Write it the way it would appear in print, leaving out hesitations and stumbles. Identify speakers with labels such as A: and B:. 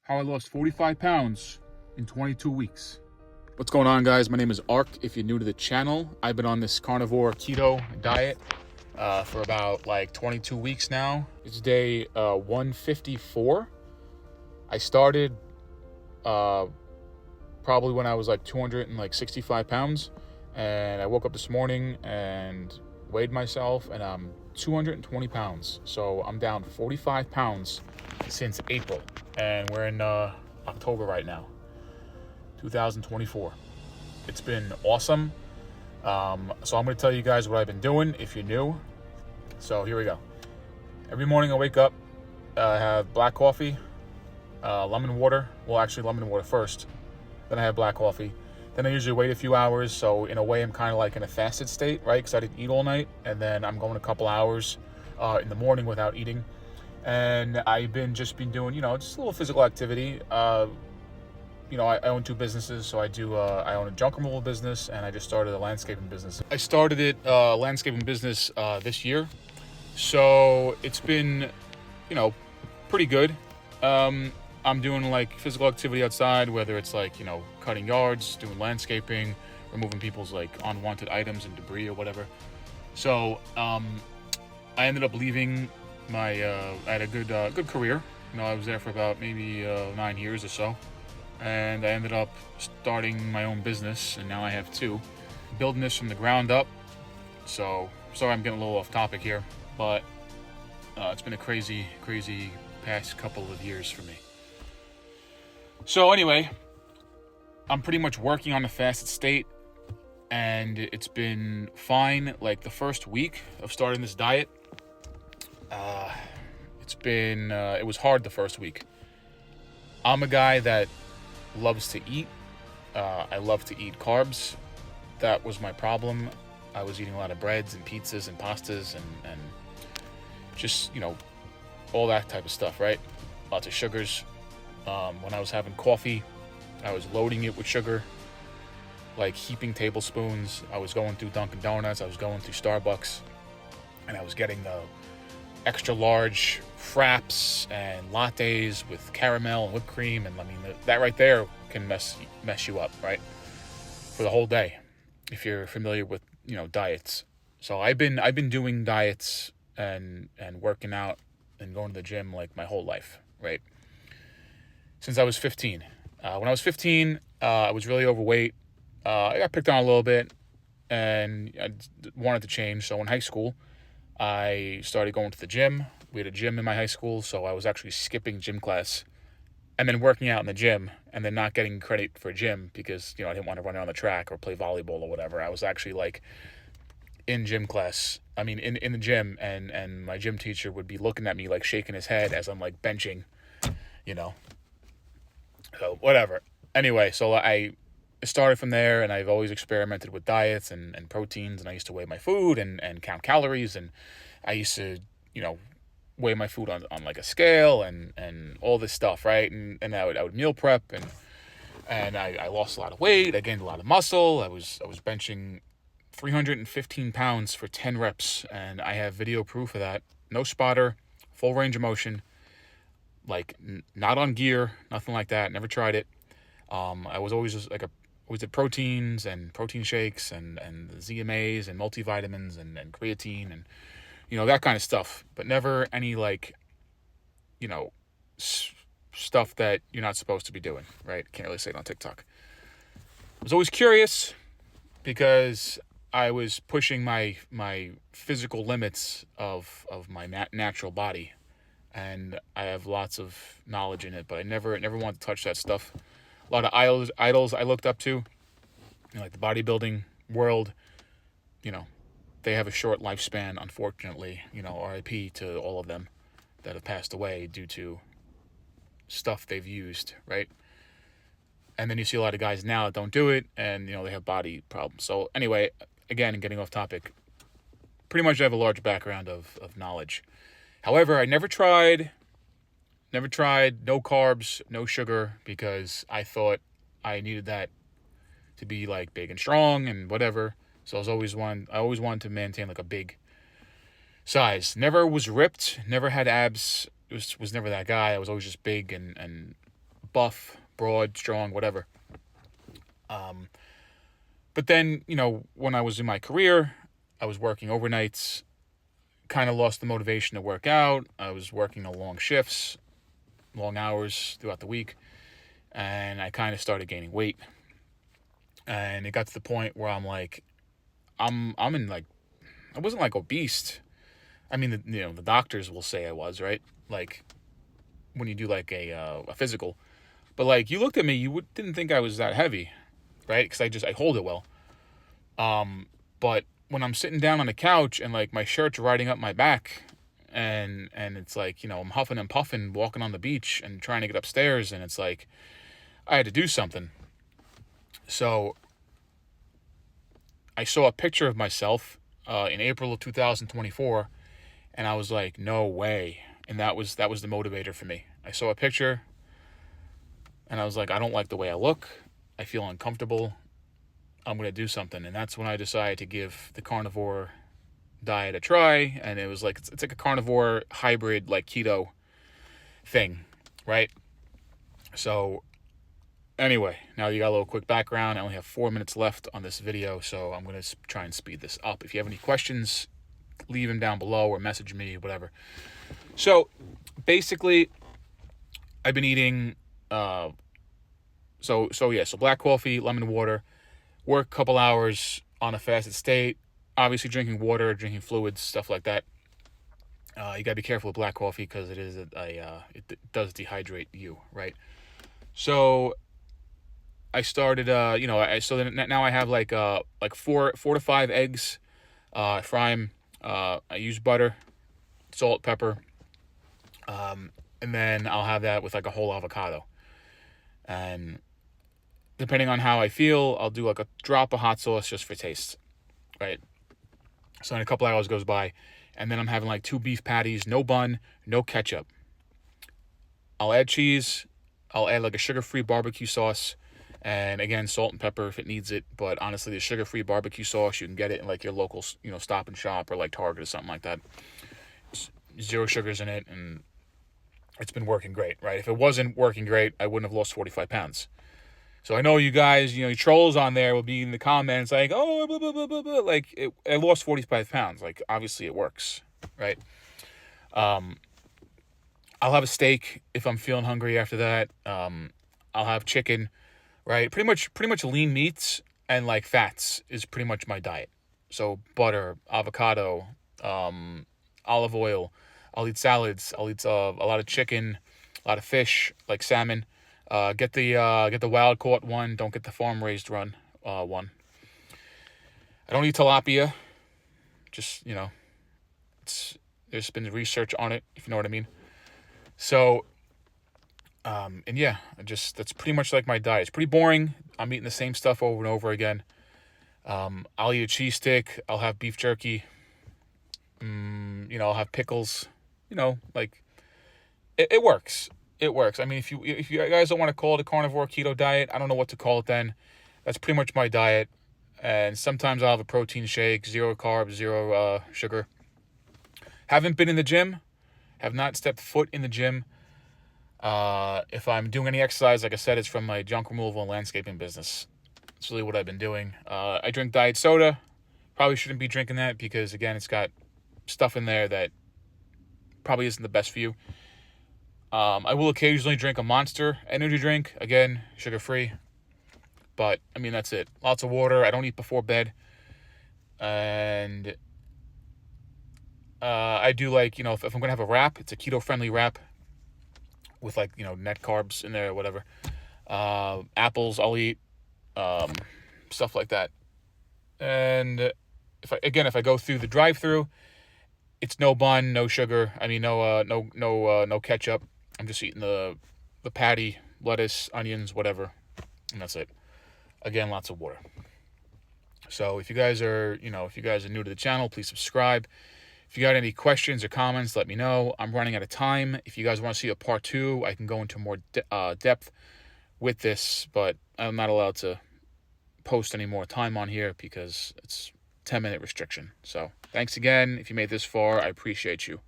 A: How I lost 45 pounds in 22 weeks. What's going on, guys? My name is Ark. If you're new to the channel, I've been on this carnivore keto diet for about like 22 weeks now. It's day 154. I started probably when I was like 265 pounds, and I woke up this morning and weighed myself, and I'm 220 pounds. So I'm down 45 pounds since April, and we're in October right now, 2024. It's been awesome. So I'm going to tell you guys what I've been doing if you're new. So here we go. Every morning I wake up, I have black coffee, lemon water. Well, actually lemon water first. Then I have black coffee. Then I usually wait a few hours. So in a way, I'm kind of like in a fasted state, right? Because I didn't eat all night. And then I'm going a couple hours in the morning without eating. And I've been doing, just a little physical activity. I own two businesses. So I own a junk removal business, and I just started a landscaping business. I started landscaping business this year. So it's been, pretty good. I'm doing like physical activity outside, whether it's like, cutting yards, doing landscaping, removing people's like unwanted items and debris or whatever. So I ended up leaving I had a good career. I was there for about maybe 9 years or so. And I ended up starting my own business, and now I have two. Building this from the ground up. So sorry I'm getting a little off topic here, but it's been a crazy past couple of years for me. So anyway, I'm pretty much working on a fasted state, and it's been fine. Like the first week of starting this diet, it was hard the first week. I'm a guy that loves to eat. I love to eat carbs. That was my problem. I was eating a lot of breads and pizzas and pastas and just, all that type of stuff, right? Lots of sugars. When I was having coffee, I was loading it with sugar, like heaping tablespoons. I was going through Dunkin' Donuts, I was going through Starbucks, and I was getting the extra large fraps and lattes with caramel and whipped cream, and that right there can mess you up, right? For the whole day, if you're familiar with, diets. So I've been doing diets and working out and going to the gym like my whole life, right? Since I was 15. When I was 15, I was really overweight. I got picked on a little bit, and I wanted to change. So in high school, I started going to the gym. We had a gym in my high school, so I was actually skipping gym class and then working out in the gym and then not getting credit for gym because, I didn't want to run around the track or play volleyball or whatever. I was actually like in gym class. In the gym, and my gym teacher would be looking at me like shaking his head as I'm like benching, So whatever. Anyway, so I started from there, and I've always experimented with diets and proteins, and I used to weigh my food and count calories, and I used to, weigh my food on like a scale and all this stuff, right? And I would meal prep, and I lost a lot of weight. I gained a lot of muscle. I was benching 315 pounds for 10 reps, and I have video proof of that. No spotter, full range of motion, like not on gear, nothing like that. Never tried it. I was always just always did proteins and protein shakes and the ZMAs and multivitamins and creatine and, that kind of stuff, but never any like, stuff that you're not supposed to be doing, right? Can't really say it on TikTok. I was always curious because I was pushing my physical limits of my natural body, and I have lots of knowledge in it, but I never wanted to touch that stuff. A lot of idols I looked up to, like the bodybuilding world, they have a short lifespan, unfortunately. RIP to all of them that have passed away due to stuff they've used, right? And then you see a lot of guys now that don't do it, and, they have body problems. So anyway, again, getting off topic, pretty much I have a large background of knowledge. However, I never tried no carbs, no sugar, because I thought I needed that to be like big and strong and whatever. So I always wanted to maintain like a big size. Never was ripped, never had abs. Was never that guy. I was always just big and buff, broad, strong, whatever. But then, when I was in my career, I was working overnights, kind of lost the motivation to work out. I was working the long shifts, long hours throughout the week, and I kind of started gaining weight. And it got to the point where I'm like, I'm in like, I wasn't like obese. I mean, the doctors will say I was, right? Like when you do like a physical, but like you looked at me, you didn't think I was that heavy, right? Because I hold it well. But when I'm sitting down on the couch and like my shirt's riding up my back, and it's like, I'm huffing and puffing walking on the beach and trying to get upstairs, and it's like I had to do something. So I saw a picture of myself in April of 2024, and I was like, no way. And that was the motivator for me. I saw a picture and I was like, I don't like the way I look. I feel uncomfortable. I'm going to do something. And that's when I decided to give the carnivore diet a try. And it was like, it's like a carnivore hybrid, like keto thing, right? So anyway, now you got a little quick background. I only have 4 minutes left on this video, so I'm going to try and speed this up. If you have any questions, leave them down below or message me, whatever. So basically, I've been eating, so black coffee, lemon water, work a couple hours on a fasted state, obviously drinking water, drinking fluids, stuff like that. You gotta be careful with black coffee because it does dehydrate you, right? So I started, now I have like 4 to 5 eggs. I fry them. I use butter, salt, pepper, and then I'll have that with like a whole avocado. And depending on how I feel, I'll do like a drop of hot sauce just for taste, right? So then a couple hours goes by, and then I'm having like 2 beef patties, no bun, no ketchup. I'll add cheese. I'll add like a sugar-free barbecue sauce. And again, salt and pepper if it needs it. But honestly, the sugar-free barbecue sauce, you can get it in like your local, Stop and Shop or like Target or something like that. It's 0 sugars in it, and it's been working great, right? If it wasn't working great, I wouldn't have lost 45 pounds. So I know you guys, your trolls on there will be in the comments like, oh, blah, blah, blah, blah, blah. Like, I lost 45 pounds. Like, obviously it works, right? I'll have a steak if I'm feeling hungry after that. I'll have chicken, right? Pretty much lean meats and like fats is pretty much my diet. So butter, avocado, olive oil. I'll eat salads. I'll eat a lot of chicken, a lot of fish, like salmon. Get the wild caught one. Don't get the farm raised one. I don't eat tilapia. Just there's been research on it, if you know what I mean. So, and yeah, that's pretty much like my diet. It's pretty boring. I'm eating the same stuff over and over again. I'll eat a cheese stick. I'll have beef jerky. I'll have pickles. Like it works. It works. I mean, if you guys don't want to call it a carnivore keto diet, I don't know what to call it then. That's pretty much my diet. And sometimes I'll have a protein shake, 0 carbs, 0 sugar. Haven't been in the gym. Have not stepped foot in the gym. If I'm doing any exercise, like I said, it's from my junk removal and landscaping business. That's really what I've been doing. I drink diet soda. Probably shouldn't be drinking that because, again, it's got stuff in there that probably isn't the best for you. I will occasionally drink a Monster energy drink. Again, sugar-free. But, I mean, that's it. Lots of water. I don't eat before bed. And I do like, if I'm going to have a wrap, it's a keto-friendly wrap with like, net carbs in there or whatever. Apples I'll eat. Stuff like that. And if I go through the drive-through, it's no bun, no sugar. I mean, no ketchup. I'm just eating the patty, lettuce, onions, whatever, and that's it. Again, lots of water. So if you guys are new to the channel, please subscribe. If you got any questions or comments, let me know. I'm running out of time. If you guys want to see a part 2, I can go into more depth with this, but I'm not allowed to post any more time on here because it's 10-minute restriction. So thanks again. If you made this far, I appreciate you.